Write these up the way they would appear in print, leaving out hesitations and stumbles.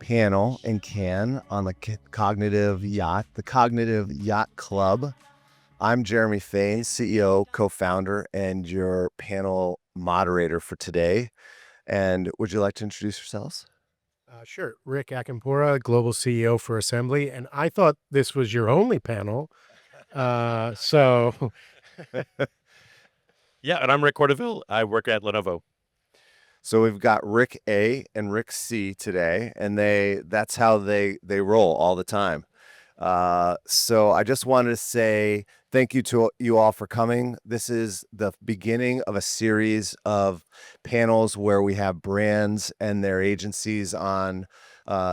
panel in Cannes on the Cognitiv Yacht, the Cognitiv Yacht Club. I'm Jeremy Fain, CEO, co-founder, and your panel moderator for today. And would you like to introduce yourselves? Sure. Rick Acampora, Global CEO for Assembly. And I thought this was your only panel. So Yeah, and I'm Rick Corteville. I work at Lenovo. So we've got Rick A and Rick C today, and that's how they roll all the time. So I just wanted to say thank you to you all for coming. This is the beginning of a series of panels where we have brands and their agencies on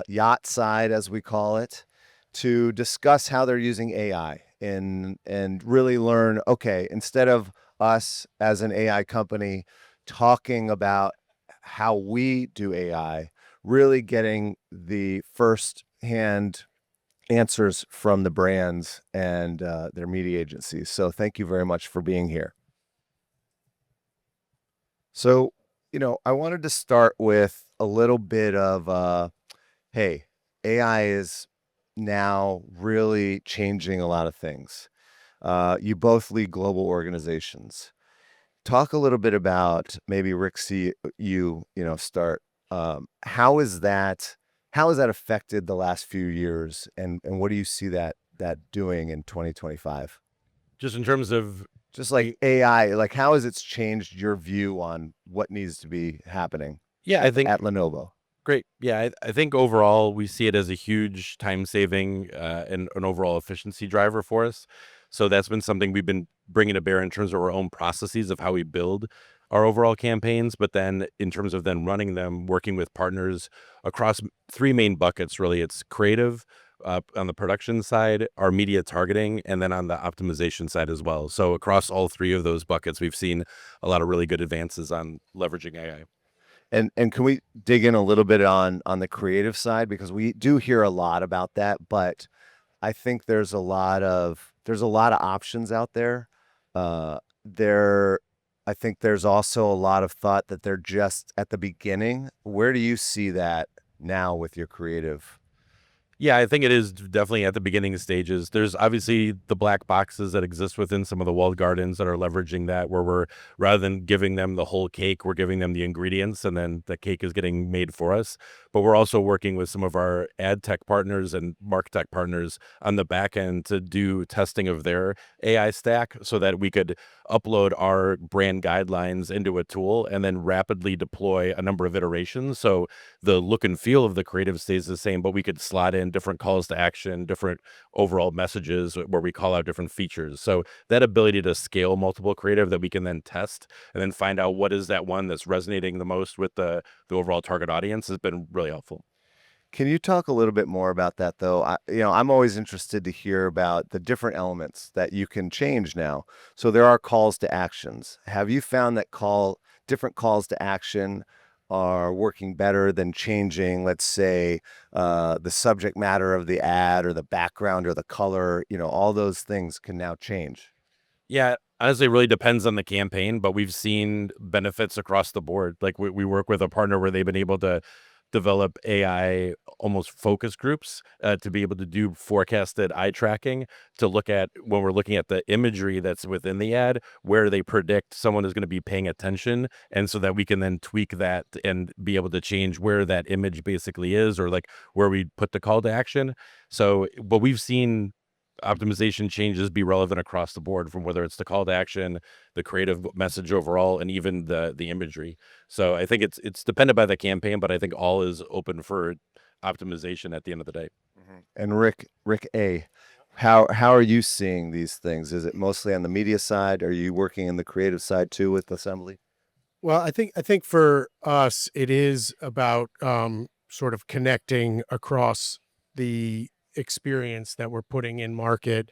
yacht side, as we call it, to discuss how they're using AI and really learn, okay, instead of us as an AI company talking about how we do AI, really getting the first hand answers from the brands and their media agencies. So thank you very much for being here. So, I wanted to start with a little bit of, hey, AI is now really changing a lot of things. You both lead global organizations. Talk a little bit about maybe Rick, see start. How has that affected the last few years, and what do you see that doing in 2025? Just in terms of Just like AI, like how has it changed your view on what needs to be happening? I think at Lenovo. great. Yeah, I think overall we see it as a huge time saving and an overall efficiency driver for us. So that's been something we've been bringing to bear in terms of our own processes of how we build our overall campaigns, but then in terms of then running them, working with partners across three main buckets. Really, it's creative on the production side, our media targeting, and then on the optimization side as well. So across all three of those buckets, we've seen a lot of really good advances on leveraging AI. And can we dig in a little bit on the creative side, because we do hear a lot about that, but I think there's a lot of options out there. I think there's also a lot of thought that they're just at the beginning. Where do you see that now with your creative? Yeah, I think it is definitely at the beginning stages. There's obviously the black boxes that exist within some of the walled gardens that are leveraging that, where we're, rather than giving them the whole cake, we're giving them the ingredients and then the cake is getting made for us. But we're also working with some of our ad tech partners and market partners on the back end to do testing of their AI stack so that we could upload our brand guidelines into a tool and then rapidly deploy a number of iterations. So the look and feel of the creative stays the same, but we could slot in different calls to action, different overall messages where we call out different features. So that ability to scale multiple creative that we can then test and then find out what is that one that's resonating the most with the overall target audience has been really helpful. Can you talk a little bit more about that, though? I'm always interested to hear about the different elements that you can change now. So there are calls to actions. Have you found that different calls to action are working better than changing, let's say, the subject matter of the ad or the background or the color? All those things can now change. Yeah, honestly, it really depends on the campaign, but we've seen benefits across the board. Like we work with a partner where they've been able to develop AI almost focus groups to be able to do forecasted eye tracking to look at when we're looking at the imagery that's within the ad, where they predict someone is going to be paying attention. And so that we can then tweak that and be able to change where that image basically is, or like where we put the call to action. So, but we've seen optimization changes be relevant across the board, from whether it's the call to action, the creative message overall, and even the imagery. So I think it's dependent by the campaign, but I think all is open for optimization at the end of the day. And Rick A, how are you seeing these things? Is it mostly on the media side? Are you working in the creative side too with Assembly? well, I think for us, it is about sort of connecting across the experience that we're putting in market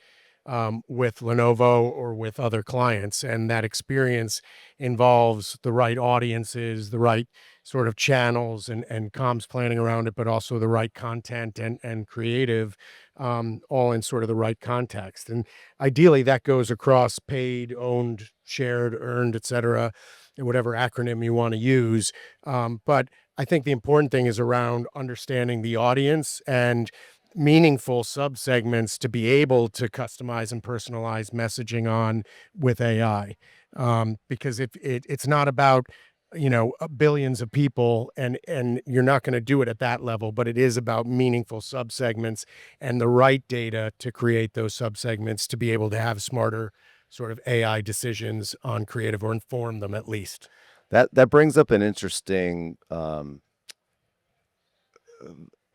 with Lenovo or with other clients. And that experience involves the right audiences, the right sort of channels and comms planning around it, but also the right content and creative, all in sort of the right context. And ideally that goes across paid, owned, shared, earned, et cetera, and whatever acronym you want to use. But I think the important thing is around understanding the audience and meaningful subsegments to be able to customize and personalize messaging on with AI. Because if it's not about, billions of people, and you're not going to do it at that level, but it is about meaningful subsegments and the right data to create those subsegments to be able to have smarter sort of AI decisions on creative, or inform them at least. That brings up an interesting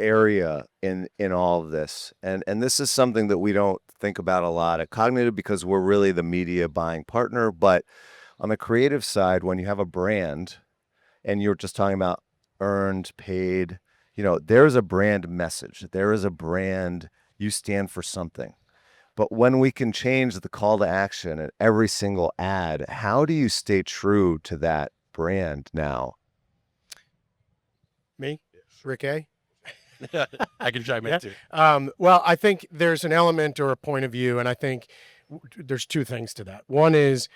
area in all of this, and this is something that we don't think about a lot at Cognitiv because we're really the media buying partner. But on the creative side, when you have a brand and you're just talking about earned, paid, there is a brand message, there is a brand, you stand for something. But when we can change the call to action in every single ad, how do you stay true to that brand now? Me, Rick A. I can chime in too. Well, I think there's an element or a point of view, and I think there's two things to that. One is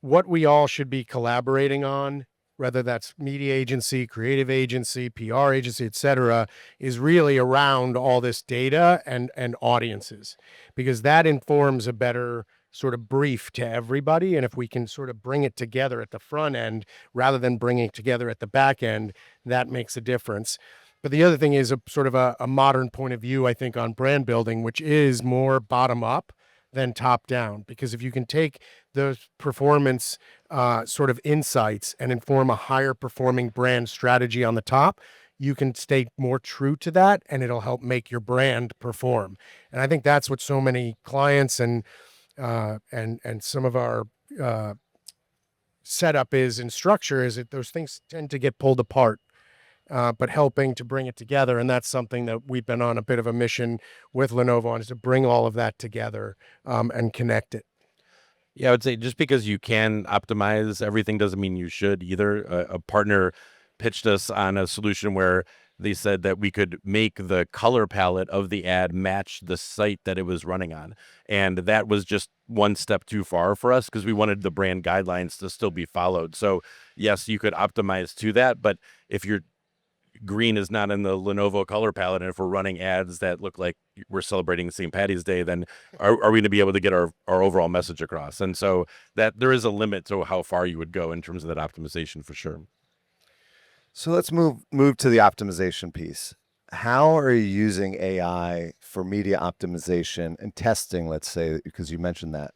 what we all should be collaborating on, whether that's media agency, creative agency, PR agency, et cetera, is really around all this data and audiences, because that informs a better sort of brief to everybody. And if we can sort of bring it together at the front end rather than bringing it together at the back end, that makes a difference. But the other thing is a sort of a modern point of view, I think, on brand building, which is more bottom up than top down. Because if you can take those performance sort of insights and inform a higher performing brand strategy on the top, you can stay more true to that, and it'll help make your brand perform. And I think that's what so many clients and some of our setup is in structure, is that those things tend to get pulled apart. But helping to bring it together. And that's something that we've been on a bit of a mission with Lenovo on, is to bring all of that together and connect it. Yeah, I would say just because you can optimize everything doesn't mean you should either. A partner pitched us on a solution where they said that we could make the color palette of the ad match the site that it was running on. And that was just one step too far for us because we wanted the brand guidelines to still be followed. So yes, you could optimize to that, but if your green is not in the Lenovo color palette, and if we're running ads that look like we're celebrating St. Patty's Day, then are we going to be able to get our overall message across? And so that there is a limit to how far you would go in terms of that optimization for sure. So let's move to the optimization piece. How are you using AI for media optimization and testing, let's say, because you mentioned that?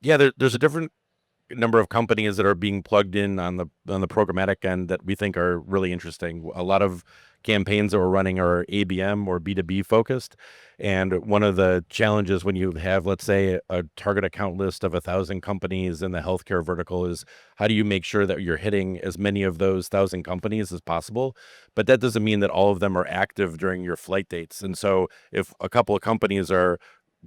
Yeah, there's a different number of companies that are being plugged in on the programmatic end that we think are really interesting. A lot of campaigns that we're running are ABM or B2B focused. And one of the challenges when you have, let's say, a target account list of 1,000 companies in the healthcare vertical is how do you make sure that you're hitting as many of those 1,000 companies as possible? But that doesn't mean that all of them are active during your flight dates. And so if a couple of companies are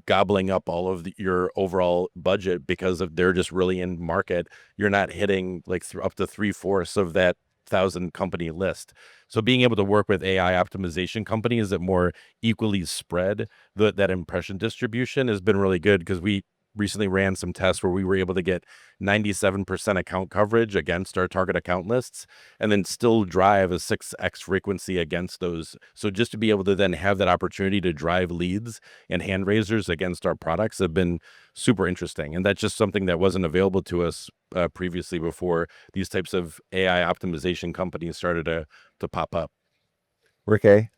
gobbling up all of your overall budget because of they're just really in market, you're not hitting like up to 3/4 of that 1,000 company list. So being able to work with AI optimization companies that more equally spread that impression distribution has been really good, because we recently ran some tests where we were able to get 97% account coverage against our target account lists and then still drive a 6x frequency against those. So just to be able to then have that opportunity to drive leads and hand raisers against our products have been super interesting. And that's just something that wasn't available to us previously before these types of AI optimization companies started to pop up. Rick A?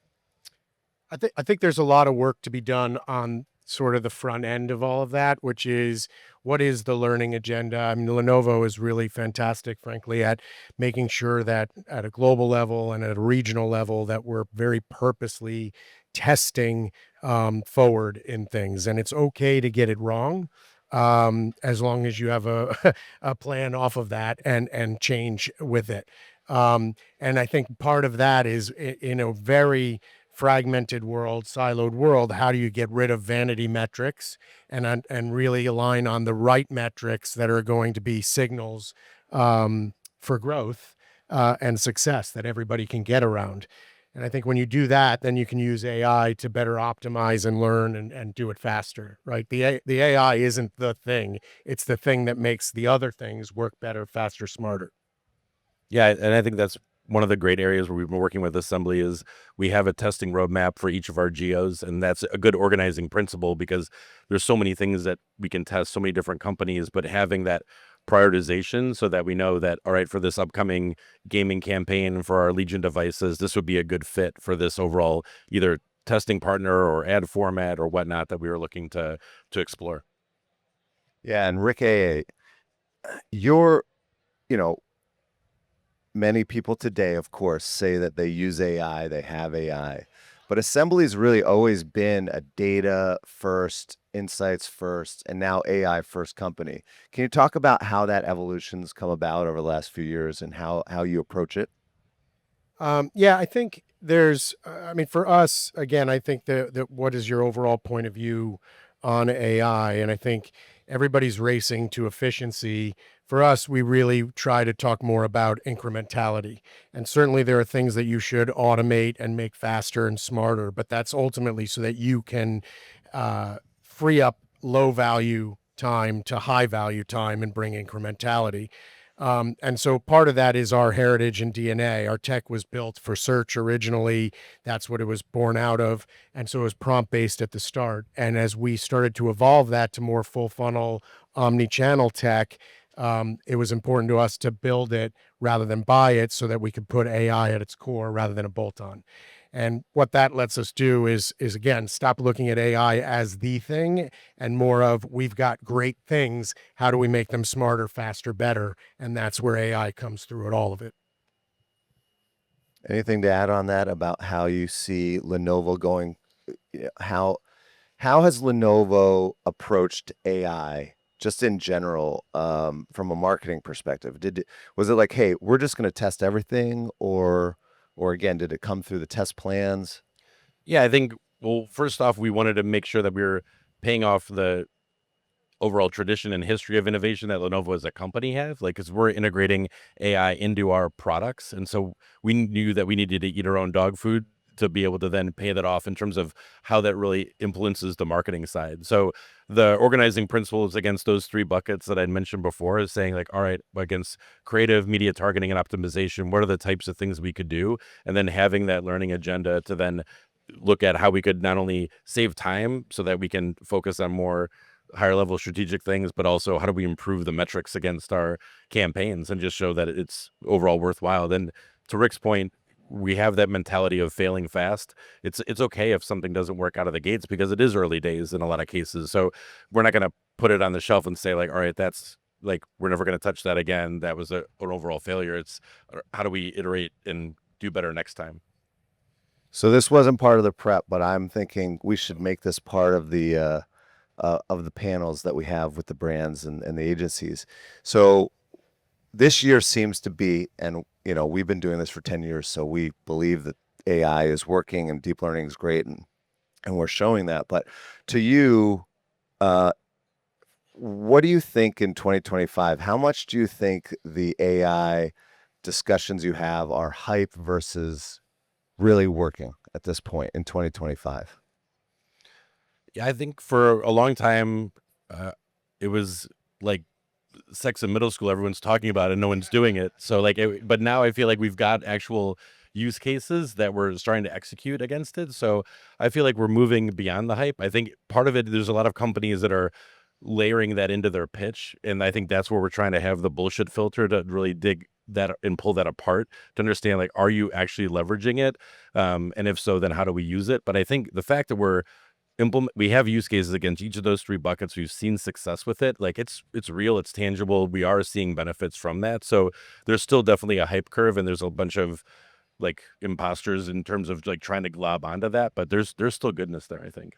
I think there's a lot of work to be done on sort of the front end of all of that, which is, what is the learning agenda? I mean, Lenovo is really fantastic, frankly, at making sure that at a global level and at a regional level that we're very purposely testing forward in things. And it's okay to get it wrong, as long as you have a, a plan off of that and change with it. And I think part of that is in a very fragmented world, siloed world, how do you get rid of vanity metrics and really align on the right metrics that are going to be signals for growth and success that everybody can get around? And I think when you do that, then you can use AI to better optimize and learn and do it faster, right? The AI isn't the thing. It's the thing that makes the other things work better, faster, smarter. Yeah, and I think that's one of the great areas where we've been working with assembly is we have a testing roadmap for each of our geos, and that's a good organizing principle because there's so many things that we can test, so many different companies, but having that prioritization so that we know that, all right, for this upcoming gaming campaign for our Legion devices, this would be a good fit for this overall either testing partner or ad format or whatnot that we were looking to explore. Yeah, and Rick A, you're, you know, many people today, of course, say that they use AI, they have AI, but assembly's really always been a data first, insights first, and now AI first company. Can you talk about how that evolution's come about over the last few years and how you approach it? Yeah, I think there's, I mean, for us, again, I think that what is your overall point of view on AI? And I think everybody's racing to efficiency. For us, we really try to talk more about incrementality. And certainly there are things that you should automate and make faster and smarter, but that's ultimately so that you can free up low value time to high value time and bring incrementality. And so part of that is our heritage and DNA. Our tech was built for search originally. That's what it was born out of. And so it was prompt based at the start. And as we started to evolve that to more full funnel, omni-channel tech, it was important to us to build it rather than buy it so that we could put AI at its core rather than a bolt-on. And what that lets us do is again, stop looking at AI as the thing and more of we've got great things. How do we make them smarter, faster, better? And that's where AI comes through at all of it. Anything to add on that about how you see Lenovo going? How has Lenovo approached AI just in general from a marketing perspective? Was it like, hey, we're just going to test everything, or again, did it come through the test plans? Yeah, I think, well, first off, we wanted to make sure that we were paying off the overall tradition and history of innovation that Lenovo as a company have, like, because we're integrating AI into our products. And so we knew that we needed to eat our own dog food to be able to then pay that off in terms of how that really influences the marketing side. So the organizing principles against those three buckets that I'd mentioned before is saying like, all right, against creative media targeting and optimization, what are the types of things we could do? And then having that learning agenda to then look at how we could not only save time so that we can focus on more higher level strategic things, but also how do we improve the metrics against our campaigns and just show that it's overall worthwhile. Then to Rick's point, we have that mentality of failing fast. It's okay if something doesn't work out of the gates because it is early days in a lot of cases. So we're not going to put it on the shelf and say like, all right, that's like, we're never going to touch that again. That was an overall failure. It's how do we iterate and do better next time? So this wasn't part of the prep, but I'm thinking we should make this part of the panels that we have with the brands and the agencies. So this year seems to be, and we've been doing this for 10 years, so we believe that AI is working and deep learning is great, and we're showing that. But to you, what do you think in 2025? How much do you think the AI discussions you have are hype versus really working at this point in 2025? Yeah, I think for a long time, it was like sex in middle school. Everyone's talking about it, no one's doing it. So like, but now I feel like we've got actual use cases that we're starting to execute against it. So I feel like we're moving beyond the hype. I think part of it, there's a lot of companies that are layering that into their pitch, and I think that's where we're trying to have the bullshit filter to really dig that and pull that apart to understand like, are you actually leveraging it? And if so, then how do we use it? But I think the fact that we have use cases against each of those three buckets. We've seen success with it. Like it's real, it's tangible. We are seeing benefits from that. So there's still definitely a hype curve, and there's a bunch of like imposters in terms of like trying to glob onto that. But there's still goodness there, I think.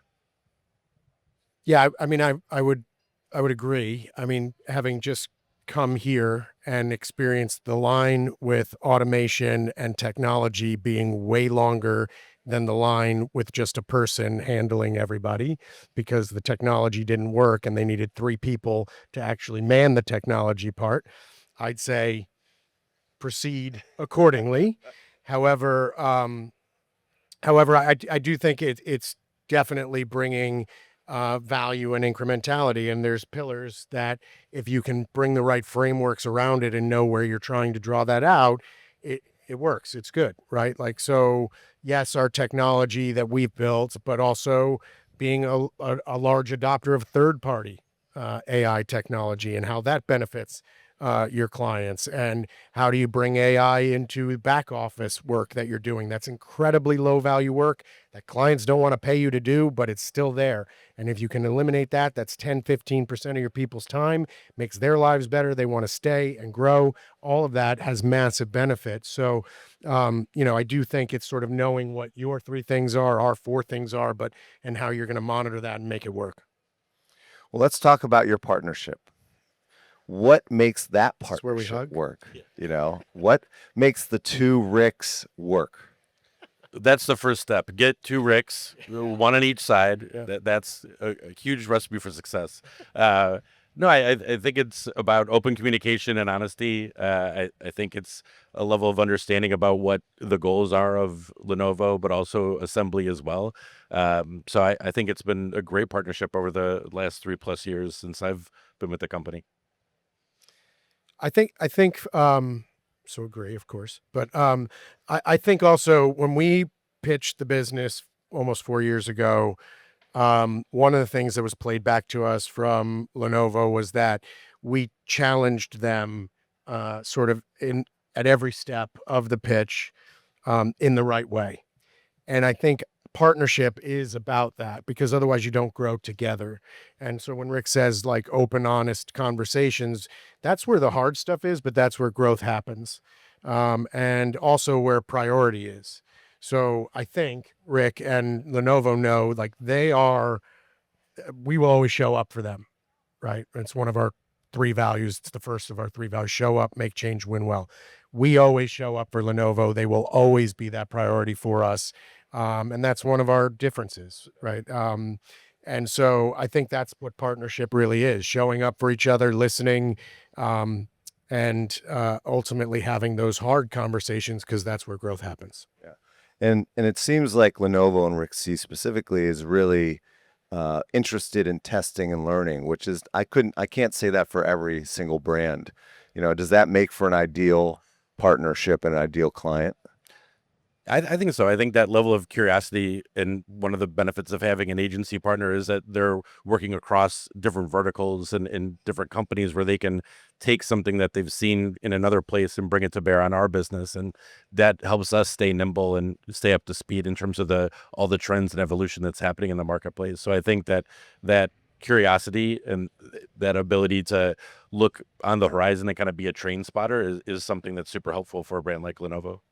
Yeah, I mean, I would agree. I mean, having just come here and experienced the line with automation and technology being way longer than the line with just a person handling everybody because the technology didn't work and they needed three people to actually man the technology part, I'd say proceed accordingly. However, I do think it's definitely bringing value and incrementality. And there's pillars that if you can bring the right frameworks around it and know where you're trying to draw that out, it works. It's good, right? Like, so yes, our technology that we've built, but also being a large adopter of third party AI technology and how that benefits your clients. And how do you bring AI into back office work that you're doing? That's incredibly low value work that clients don't want to pay you to do, but it's still there. And if you can eliminate that, that's 10-15% of your people's time, makes their lives better. They want to stay and grow. All of that has massive benefits. So, I do think it's sort of knowing what your three things are, our four things are, but and how you're going to monitor that and make it work. Well, let's talk about your partnership. What makes that This is where we partnership hug? work? What makes the two Ricks work? That's the first step. Get two Ricks, one on each side. Yeah. That's a huge recipe for success. No, I think it's about open communication and honesty. I think it's a level of understanding about what the goals are of Lenovo, but also assembly as well. So I think it's been a great partnership over the last 3+ years since I've been with the company. I think so agree, of course. But I think also when we pitched the business almost 4 years ago, one of the things that was played back to us from Lenovo was that we challenged them sort of in at every step of the pitch in the right way. And I think partnership is about that because otherwise you don't grow together. And so when Rick says like open, honest conversations, that's where the hard stuff is, but that's where growth happens. And also where priority is. So I think Rick and Lenovo know like we will always show up for them, right? It's one of our three values. It's the first of our three values: show up, make change, win well. We always show up for Lenovo. They will always be that priority for us. And that's one of our differences, right? And so I think that's what partnership really is: showing up for each other, listening, and ultimately having those hard conversations because that's where growth happens. Yeah. And it seems like Lenovo and Rick C specifically is really interested in testing and learning, which is I can't say that for every single brand. Does that make for an ideal partnership and an ideal client? I think so. I think that level of curiosity, and one of the benefits of having an agency partner is that they're working across different verticals and different companies where they can take something that they've seen in another place and bring it to bear on our business. And that helps us stay nimble and stay up to speed in terms of all the trends and evolution that's happening in the marketplace. So I think that curiosity and that ability to look on the horizon and kind of be a train spotter is something that's super helpful for a brand like Lenovo.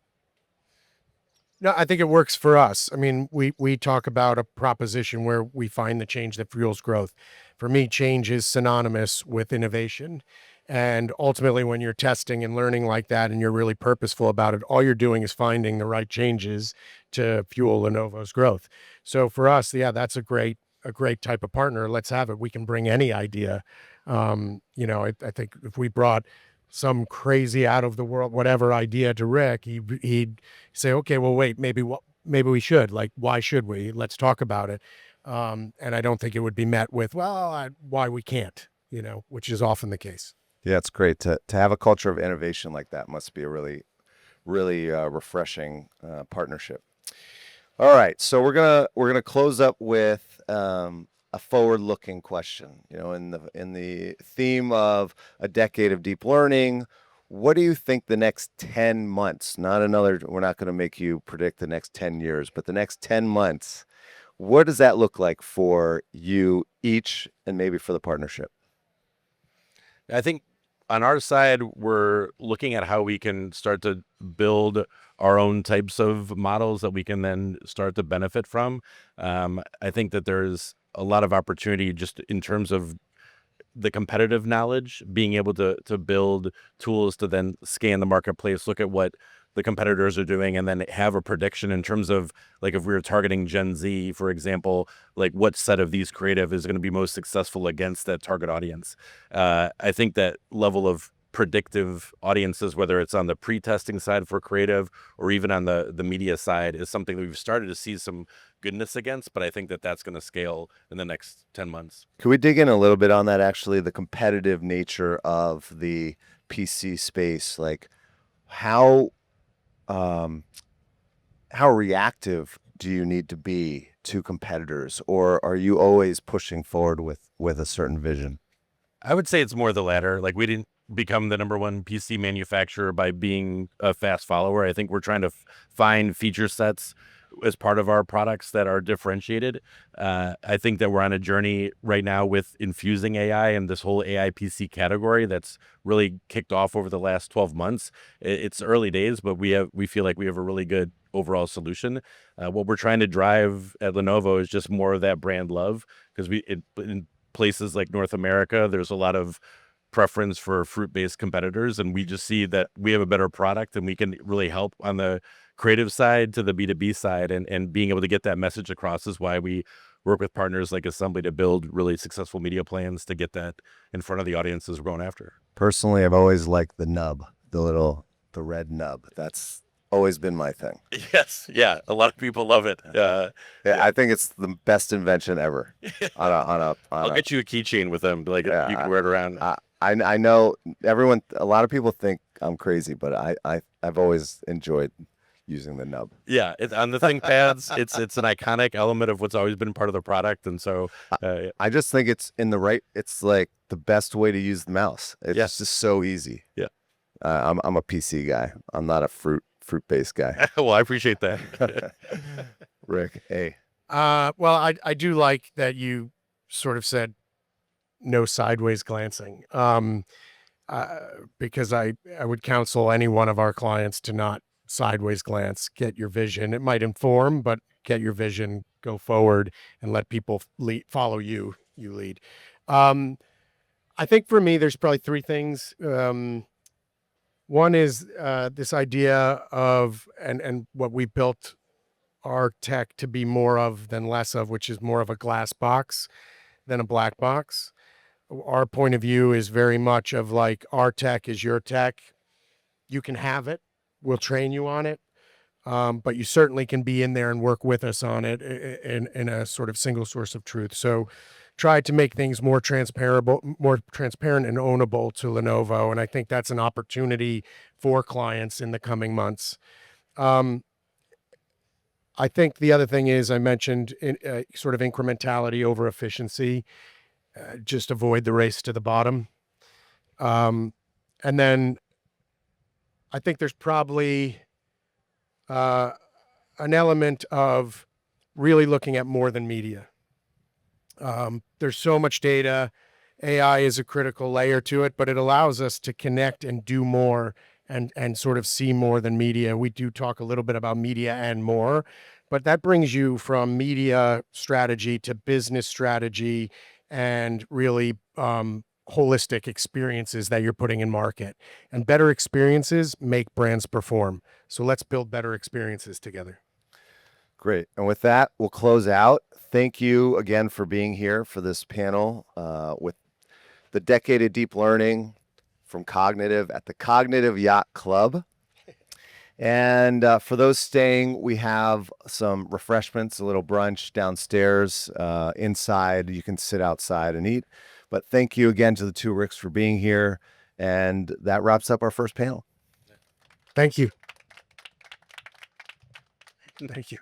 No, I think it works for us. I mean, we talk about a proposition where we find the change that fuels growth. For me, change is synonymous with innovation. And ultimately, when you're testing and learning like that and you're really purposeful about it, all you're doing is finding the right changes to fuel Lenovo's growth. So for us, yeah, that's a great type of partner. Let's have it. We can bring any idea. I think if we brought some crazy out of the world, whatever idea to Rick, he'd say, okay, well, wait, maybe we should, like, why should we? Let's talk about it. And I don't think it would be met with, well, why we can't, which is often the case. Yeah, it's great to have a culture of innovation like that. Must be a really, really refreshing partnership. All right, so we're gonna close up with a forward-looking question. In the theme of a decade of deep learning, what do you think the next 10 months? We're not going to make you predict the next 10 years, but the next 10 months. What does that look like for you each, and maybe for the partnership? I think on our side, we're looking at how we can start to build our own types of models that we can then start to benefit from. I think that there's a lot of opportunity just in terms of the competitive knowledge, being able to build tools to then scan the marketplace, look at what the competitors are doing, and then have a prediction in terms of, like, if we were targeting Gen Z, for example, like what set of these creative is going to be most successful against that target audience. I think that level of predictive audiences, whether it's on the pre-testing side for creative or even on the media side, is something that we've started to see some goodness against, but I think that that's going to scale in the next 10 months. Can we dig in a little bit on that, actually, the competitive nature of the PC space? Like, how how reactive do you need to be to competitors, or are you always pushing forward with a certain vision? I would say it's more the latter. Like, we didn't become the number one PC manufacturer by being a fast follower. I think we're trying to find feature sets as part of our products that are differentiated. I think that we're on a journey right now with infusing AI and this whole AI PC category that's really kicked off over the last 12 months. It's early days, but we feel like we have a really good overall solution. What we're trying to drive at Lenovo is just more of that brand love, because in places like North America, there's a lot of preference for fruit-based competitors, and we just see that we have a better product and we can really help on the creative side to the B2B side, and being able to get that message across is why we work with partners like Assembly to build really successful media plans to get that in front of the audiences we're going after. Personally, I've always liked the nub, the red nub. That's always been my thing. Yes, yeah, a lot of people love it. Yeah, I think it's the best invention ever. I'll get you a keychain with them, like, Yeah, you can wear it around. I know a lot of people think I'm crazy, but I've always enjoyed using the nub. Yeah, on the ThinkPads, it's an iconic element of what's always been part of the product, and so I just think it's it's like the best way to use the mouse. It's Yeah. just so easy. Yeah. I'm a PC guy. I'm not a fruit-based guy. well, I appreciate that. Rick, hey. Well, I do like that you sort of said no sideways glancing, because I would counsel any one of our clients to not sideways glance. Get your vision. It might inform, but get your vision, go forward, and let people follow you. You lead. I think for me, there's probably three things. One is this idea of, and what we built our tech to be more of than less of, which is more of a glass box than a black box. Our point of view is very much of like, our tech is your tech. You can have it. We'll train you on it. But you certainly can be in there and work with us on it in a sort of single source of truth. So try to make things more transparent and ownable to Lenovo. And I think that's an opportunity for clients in the coming months. I think the other thing is, I mentioned sort of incrementality over efficiency. Just avoid the race to the bottom. And then I think there's probably an element of really looking at more than media. There's so much data. AI is a critical layer to it, but it allows us to connect and do more and sort of see more than media. We do talk a little bit about media and more, but that brings you from media strategy to business strategy and really holistic experiences that you're putting in market. And better experiences make brands perform. So let's build better experiences together. Great. And with that, we'll close out. Thank you again for being here for this panel with the Decade of Deep Learning from Cognitiv at the Cognitiv Yacht Club. And for those staying, we have some refreshments, a little brunch downstairs. Inside, you can sit outside and eat. But thank you again to the two Ricks for being here. And that wraps up our first panel. Thank you. Thank you.